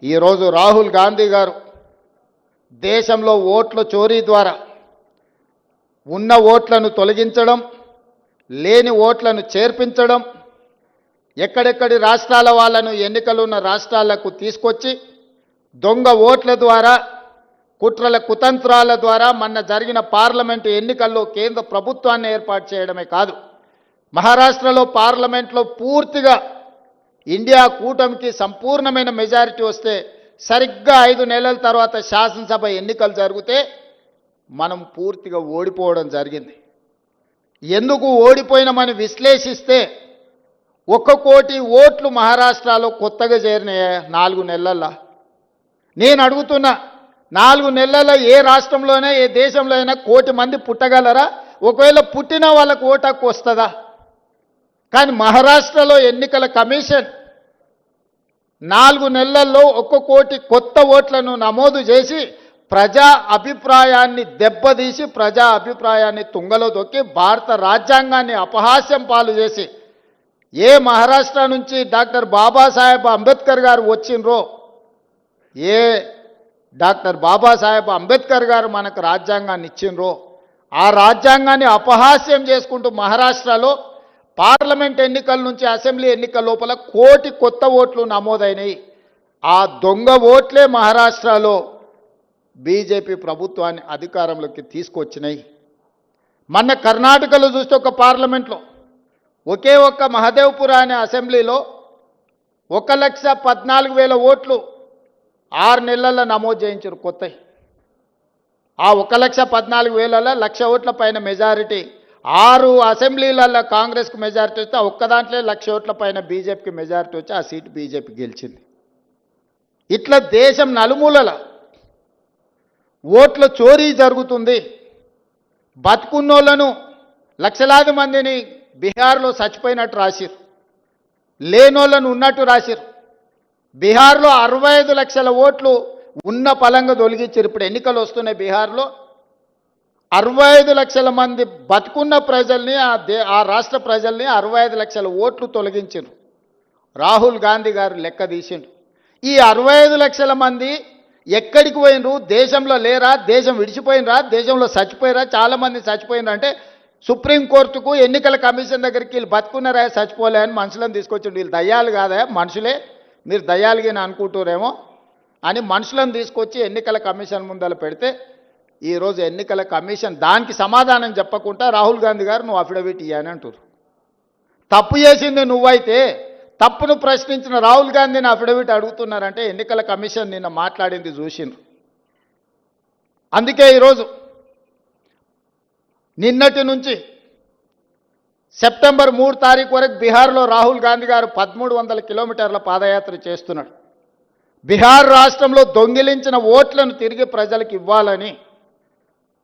ఈరోజు రాహుల్ గాంధీ గారు దేశంలో ఓట్ల చోరీ ద్వారా ఉన్న ఓట్లను తొలగించడం, లేని ఓట్లను చేర్పించడం, ఎక్కడెక్కడి రాష్ట్రాల వాళ్ళను ఎన్నికలున్న రాష్ట్రాలకు తీసుకొచ్చి దొంగ ఓట్ల ద్వారా, కుట్రల కుతంత్రాల ద్వారా మొన్న జరిగిన పార్లమెంటు ఎన్నికల్లో కేంద్ర ప్రభుత్వాన్ని ఏర్పాటు చేయడమే కాదు, మహారాష్ట్రలో పార్లమెంట్లో పూర్తిగా ఇండియా కూటమికి సంపూర్ణమైన మెజారిటీ వస్తే సరిగ్గా 5 నెలల తర్వాత శాసనసభ ఎన్నికలు జరిగితే మనం పూర్తిగా ఓడిపోవడం జరిగింది. ఎందుకు ఓడిపోయినామని విశ్లేషిస్తే 1 కోటి ఓట్లు మహారాష్ట్రలో కొత్తగా చేరినాయి 4 నెలల్లో. నేను అడుగుతున్నా, 4 నెలల్లో ఏ రాష్ట్రంలోనే ఏ దేశంలో అయినా 1 కోటి మంది పుట్టగలరా? ఒకవేళ పుట్టిన వాళ్ళకు ఓటు హక్కు వస్తుందా? కానీ మహారాష్ట్రలో ఎన్నికల కమిషన్ 4 నెలల్లో 1 కోటి కొత్త ఓట్లను నమోదు చేసి ప్రజా అభిప్రాయాన్ని దెబ్బతీసి, ప్రజా అభిప్రాయాన్ని తుంగలో దొక్కి భారత రాజ్యాంగాన్ని అపహాస్యం పాలు చేసి, ఏ మహారాష్ట్ర నుంచి డాక్టర్ బాబాసాహెబ్ అంబేద్కర్ గారు వచ్చిండ్రో, ఏ డాక్టర్ బాబాసాహెబ్ అంబేద్కర్ గారు మనకు రాజ్యాంగాన్ని ఇచ్చిండ్రో, ఆ రాజ్యాంగాన్ని అపహాస్యం చేసుకుంటూ మహారాష్ట్రలో పార్లమెంట్ ఎన్నికల నుంచి అసెంబ్లీ ఎన్నికల లోపల 1 కోటి కొత్త ఓట్లు నమోదైనాయి. ఆ దొంగ ఓట్లే మహారాష్ట్రలో బీజేపీ ప్రభుత్వాన్ని అధికారంలోకి తీసుకొచ్చినాయి. మొన్న కర్ణాటకలో చూస్తే ఒక పార్లమెంట్లో ఒకే ఒక్క మహదేవ్పుర అనే అసెంబ్లీలో 1,14,000 ఓట్లు 6 నెలల్లో నమోదు చేయించారు కొత్తవి. ఆ 1,14,000లలో 1,00,000 ఓట్ల పైన మెజారిటీ, 6 అసెంబ్లీలలో కాంగ్రెస్కు మెజారిటీ వస్తే ఆ ఒక్క దాంట్లో 1,00,000 ఓట్ల పైన బీజేపీకి మెజారిటీ వచ్చి ఆ సీటు బీజేపీ గెలిచింది. ఇట్లా దేశం నలుమూలల ఓట్ల చోరీ జరుగుతుంది. బతుకున్నోళ్లను లక్షలాది మందిని బీహార్లో చచ్చిపోయినట్టు రాసిరు, లేనోళ్లను ఉన్నట్టు రాసిరు. బీహార్లో 65 లక్షల ఓట్లు ఉన్న పలంగా తొలగించారు. ఇప్పుడు ఎన్నికలు వస్తున్నాయి బీహార్లో. 65 లక్షల మంది బతుకున్న ప్రజల్ని, ఆ రాష్ట్ర ప్రజల్ని 65 లక్షల ఓట్లు తొలగించారు. రాహుల్ గాంధీ గారు లెక్క తీసిండు. ఈ 65 లక్షల మంది ఎక్కడికి పోయినరు? దేశంలో లేరా? దేశం విడిచిపోయినరా? దేశంలో చచ్చిపోయినరా? చాలామంది చచ్చిపోయినరా అంటే సుప్రీంకోర్టుకు, ఎన్నికల కమిషన్ దగ్గరికి వీళ్ళు బతుకున్నారా, చచ్చిపోలే అని మనుషులను తీసుకొచ్చిండు. వీళ్ళు దయ్యాలు కాదా? మనుషులే, మీరు దయ్యాలుగా అనుకుంటారేమో అని మనుషులను తీసుకొచ్చి ఎన్నికల కమిషన్ ముందర పెడితే ఈరోజు ఎన్నికల కమిషన్ దానికి సమాధానం చెప్పకుండా రాహుల్ గాంధీ గారు నువ్వు అఫిడవిట్ ఇయ్యని అంటారు. తప్పు చేసింది నువ్వైతే తప్పును ప్రశ్నించిన రాహుల్ గాంధీని అఫిడవిట్ అడుగుతున్నారంటే ఎన్నికల కమిషన్ నిన్న మాట్లాడింది చూసిండ్రు. అందుకే ఈరోజు నిన్నటి నుంచి సెప్టెంబర్ 3 తారీఖు వరకు బీహార్లో రాహుల్ గాంధీ గారు 1300 కిలోమీటర్ల పాదయాత్ర చేస్తున్నాడు. బీహార్ రాష్ట్రంలో దొంగిలించిన ఓట్లను తిరిగి ప్రజలకు ఇవ్వాలని,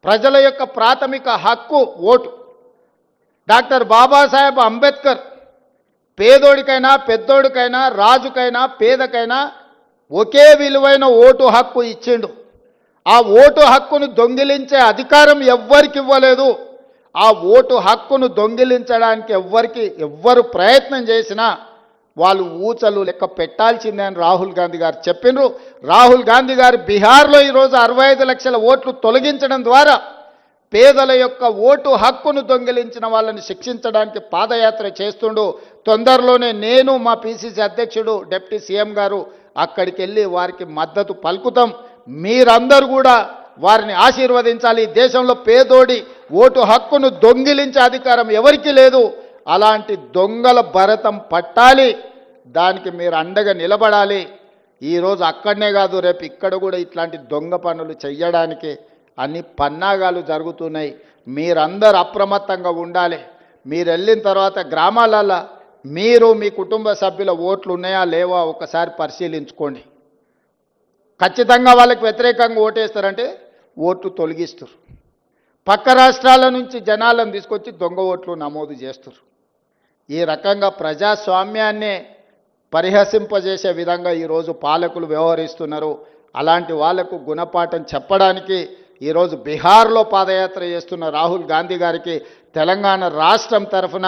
ప్రజల యొక్క ప్రాథమిక హక్కు ఓటు. డాక్టర్ బాబాసాహెబ్ అంబేద్కర్ పేదోడికైనా పెద్దోడికైనా రాజుకైనా పేదకైనా ఒకే విలువైన ఓటు హక్కు ఇచ్చిండు. ఆ ఓటు హక్కును దొంగిలించే అధికారం ఎవ్వరికి ఇవ్వలేదు. ఆ ఓటు హక్కును దొంగిలించడానికి ఎవ్వరు ప్రయత్నం చేసినా వాళ్ళు ఊచలు లెక్క పెట్టాల్సిందే అని రాహుల్ గాంధీ గారు చెప్పిండ్రు. రాహుల్ గాంధీ గారు బీహార్లో ఈరోజు 65 లక్షల ఓట్లు తొలగించడం ద్వారా పేదల యొక్క ఓటు హక్కును దొంగిలించిన వాళ్ళని శిక్షించడానికి పాదయాత్ర చేస్తుండు. తొందరలోనే నేను, మా పిసిసి అధ్యక్షుడు డిప్యూటీ సీఎం గారు అక్కడికి వెళ్ళి వారికి మద్దతు పలుకుతాం. మీరందరూ కూడా వారిని ఆశీర్వదించాలి. దేశంలో పేదోడి ఓటు హక్కును దొంగిలించే అధికారం ఎవరికీ లేదు. అలాంటి దొంగల భరతం పట్టాలి, దానికి మీరు అండగా నిలబడాలి. ఈరోజు అక్కడనే కాదు, రేపు ఇక్కడ కూడా ఇట్లాంటి దొంగ పనులు చెయ్యడానికి అన్ని పన్నాగాలు జరుగుతున్నాయి. మీరందరూ అప్రమత్తంగా ఉండాలి. మీరు వెళ్ళిన తర్వాత గ్రామాలలో మీరు మీ కుటుంబ సభ్యుల ఓట్లు ఉన్నాయా లేవా ఒకసారి పరిశీలించుకోండి. ఖచ్చితంగా వాళ్ళకి వ్యతిరేకంగా ఓటేస్తారంటే ఓట్లు తొలగిస్తారు. పక్క రాష్ట్రాల నుంచి జనాలను తీసుకొచ్చి దొంగ ఓట్లు నమోదు చేస్తారు. ఈ రకంగా ప్రజాస్వామ్యాన్నే పరిహసింపజేసే విధంగా ఈరోజు పాలకులు వ్యవహరిస్తున్నారు. అలాంటి వాళ్లకు గుణపాఠం చెప్పడానికి ఈరోజు బీహార్లో పాదయాత్ర చేస్తున్న రాహుల్ గాంధీ గారికి తెలంగాణ రాష్ట్రం తరఫున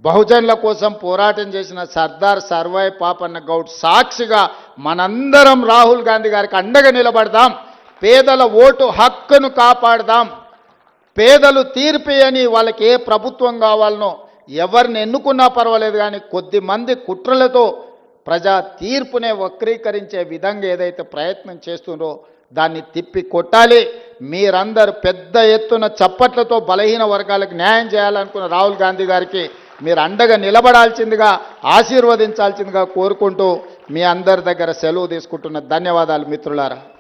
బహుజనుల కోసం పోరాటం చేసిన సర్దార్ సర్వాయి పాపన్న గౌడ్ సాక్షిగా మనందరం రాహుల్ గాంధీ గారికి అండగా నిలబడదాం. పేదల ఓటు హక్కును కాపాడదాం. పేదలు తీర్పియని వాళ్ళకి ఏ ప్రభుత్వం కావాలనో ఎవరిని ఎన్నుకున్నా పర్వాలేదు, కానీ కొద్ది మంది కుట్రలతో ప్రజా తీర్పునే వక్రీకరించే విధంగా ఏదైతే ప్రయత్నం చేస్తుందో దాన్ని తిప్పి కొట్టాలి. మీరందరూ పెద్ద ఎత్తున చప్పట్లతో బలహీన వర్గాలకు న్యాయం చేయాలనుకున్న రాహుల్ గాంధీ గారికి మీరు అండగా నిలబడాల్సిందిగా, ఆశీర్వదించాల్సిందిగా కోరుకుంటూ మీ అందరి దగ్గర సెలవు తీసుకుంటున్న ధన్యవాదాలు మిత్రులారా.